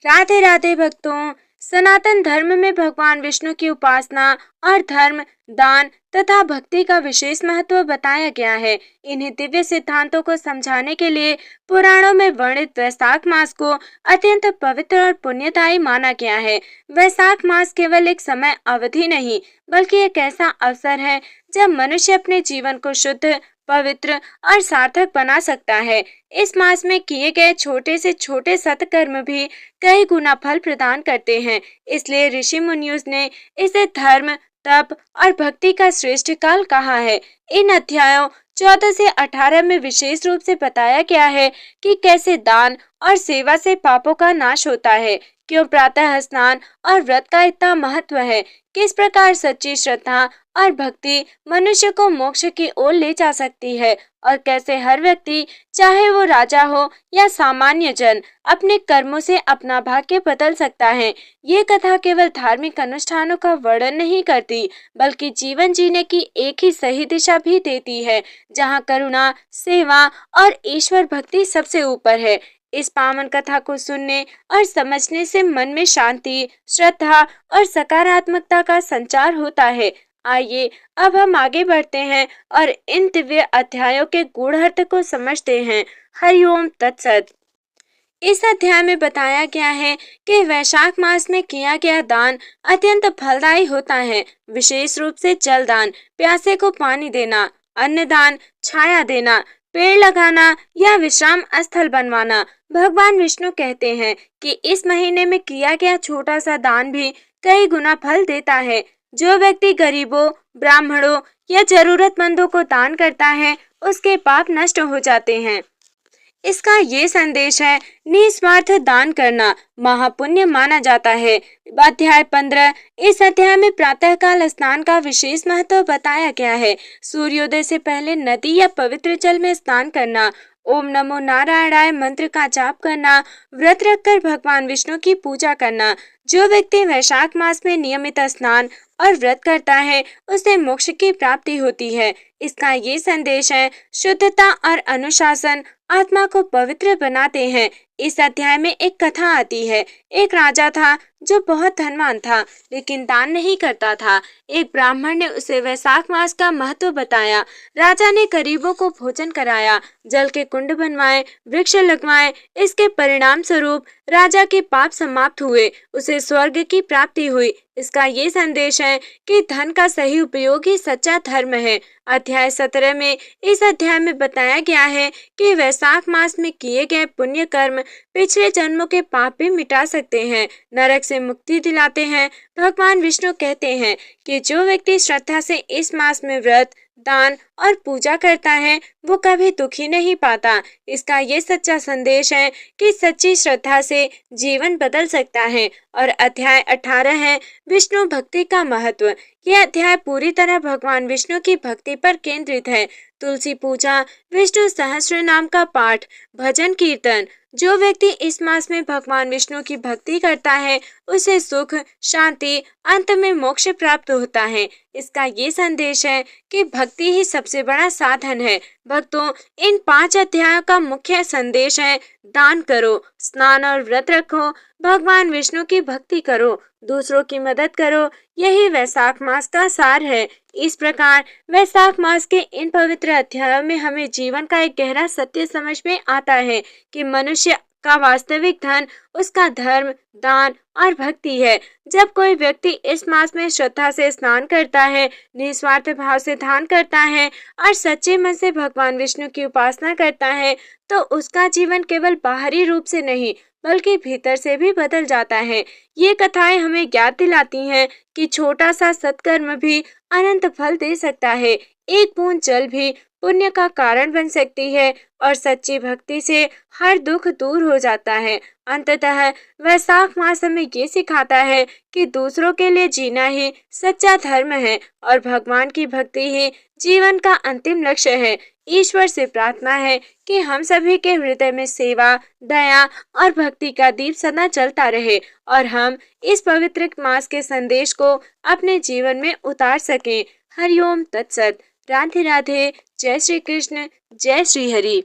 राधे राधे भक्तों। सनातन धर्म में भगवान विष्णु की उपासना और धर्म, दान तथा भक्ति का विशेष महत्व बताया गया है। इन्हीं दिव्य सिद्धांतों को समझाने के लिए पुराणों में वर्णित वैशाख मास को अत्यंत पवित्र और पुण्यदायी माना गया है। वैशाख मास केवल एक समय अवधि नहीं, बल्कि एक ऐसा अवसर है जब मनुष्य अपने जीवन को शुद्ध, पवित्र और सार्थक बना सकता है। इस मास में किए गए छोटे से छोटे सत्कर्म भी कई गुना फल प्रदान करते हैं। इसलिए ऋषि मुनियों ने इसे धर्म, तप और भक्ति का श्रेष्ठ काल कहा है। इन अध्यायों 14 से 18 में विशेष रूप से बताया गया है कि कैसे दान और सेवा से पापों का नाश होता है, क्यों प्रातः स्नान और व्रत का इतना महत्व है, किस प्रकार सच्ची श्रद्धा और भक्ति मनुष्य को मोक्ष की ओर ले जा सकती है, और कैसे हर व्यक्ति, चाहे वो राजा हो या सामान्य जन, अपने कर्मों से अपना भाग्य बदल सकता है। ये कथा केवल धार्मिक अनुष्ठानों का वर्णन नहीं करती, बल्कि जीवन जीने की एक ही सही दिशा भी देती है, जहाँ करुणा, सेवा और ईश्वर भक्ति सबसे ऊपर है। इस पावन कथा को सुनने और समझने से मन में शांति, श्रद्धा और सकारात्मकता का संचार होता है। आइए अब हम आगे बढ़ते हैं और इन दिव्य अध्यायों के गूढ़ अर्थ को समझते हैं। हरिओम तत्सत। इस अध्याय में बताया गया है कि वैशाख मास में किया गया दान अत्यंत फलदायी होता है। विशेष रूप से जल दान, प्यासे को पानी देना, अन्न दान, छाया देना, पेड़ लगाना या विश्राम स्थल बनवाना। भगवान विष्णु कहते हैं कि इस महीने में किया गया छोटा सा दान भी कई गुना फल देता है। जो व्यक्ति गरीबों, ब्राह्मणों या जरूरतमंदों को दान करता है, उसके पाप नष्ट हो जाते हैं। इसका ये संदेश है, निस्वार्थ दान करना महापुण्य माना जाता है। अध्याय 15। इस अध्याय में प्रातःकाल स्नान का विशेष महत्व बताया गया है। सूर्योदय से पहले नदी या पवित्र जल में स्नान करना, ओम नमो नारायणाय मंत्र का जाप करना, व्रत रखकर भगवान विष्णु की पूजा करना। जो व्यक्ति वैशाख मास में नियमित स्नान और व्रत करता है, उसे मोक्ष की प्राप्ति होती है। इसका ये संदेश है, शुद्धता और अनुशासन आत्मा को पवित्र बनाते हैं। इस अध्याय में एक कथा आती है। एक राजा था जो बहुत धनवान था, लेकिन दान नहीं करता था। एक ब्राह्मण ने उसे वैशाख मास का महत्व बताया। राजा ने गरीबों को भोजन कराया, जल के कुंड बनवाए, वृक्ष लगवाए। इसके परिणाम स्वरूप राजा के पाप समाप्त हुए, उसे स्वर्ग की प्राप्ति हुई। इसका ये संदेश है कि धन का सही उपयोग ही सच्चा धर्म है। अध्याय 17 में इस अध्याय में बताया गया है कि वैशाख मास में किए गए पुण्य कर्म पिछले जन्मों के पाप भी मिटा सकते हैं, नरक से मुक्ति दिलाते हैं। भगवान विष्णु कहते हैं कि जो व्यक्ति श्रद्धा से इस मास में व्रत, दान और पूजा करता है, वो कभी दुखी नहीं पाता। इसका ये सच्चा संदेश है कि सच्ची श्रद्धा से जीवन बदल सकता है। और अध्याय 18 है, विष्णु भक्ति का महत्व। यह अध्याय पूरी तरह भगवान विष्णु की भक्ति पर केंद्रित है। तुलसी पूजा, विष्णु सहस्त्र नाम का पाठ, भजन कीर्तन। जो व्यक्ति इस मास में भगवान विष्णु की भक्ति करता है, उसे सुख, शांति, अंत में मोक्ष प्राप्त होता है। इसका ये संदेश है कि भक्ति ही सबसे बड़ा साधन है। भक्तों, इन 5 अध्यायों का मुख्य संदेश है, दान करो, स्नान और व्रत रखो, भगवान विष्णु की भक्ति करो, दूसरों की मदद करो। यही वैशाख मास का सार है। इस प्रकार वैशाख मास के इन पवित्र अध्यायों में हमें जीवन का एक गहरा सत्य समझ में आता है कि मनुष्य का वास्तविक धन उसका धर्म, दान और भक्ति है। जब कोई व्यक्ति इस मास में श्रद्धा से स्नान करता है, निस्वार्थ भाव से दान करता है और सच्चे मन से भगवान विष्णु की उपासना करता है, तो उसका जीवन केवल बाहरी रूप से नहीं, बल्कि भीतर से भी बदल जाता है। ये कथाएं हमें ज्ञात दिलाती हैं कि छोटा सा सत्कर्म भी अनंत फल दे सकता है। एक बूंद जल भी पुण्य का कारण बन सकती है और सच्ची भक्ति से हर दुख दूर हो जाता है। अंततः वैशाख मास हमें ये सिखाता है कि दूसरों के लिए जीना ही सच्चा धर्म है और भगवान की भक्ति ही जीवन का अंतिम लक्ष्य है। ईश्वर से प्रार्थना है कि हम सभी के हृदय में सेवा, दया और भक्ति का दीप सदा जलता रहे और हम इस पवित्र मास के संदेश को अपने जीवन में उतार सकें। हरिओम तत्सत। राधे राधे। जय श्री कृष्ण। जय श्री हरि।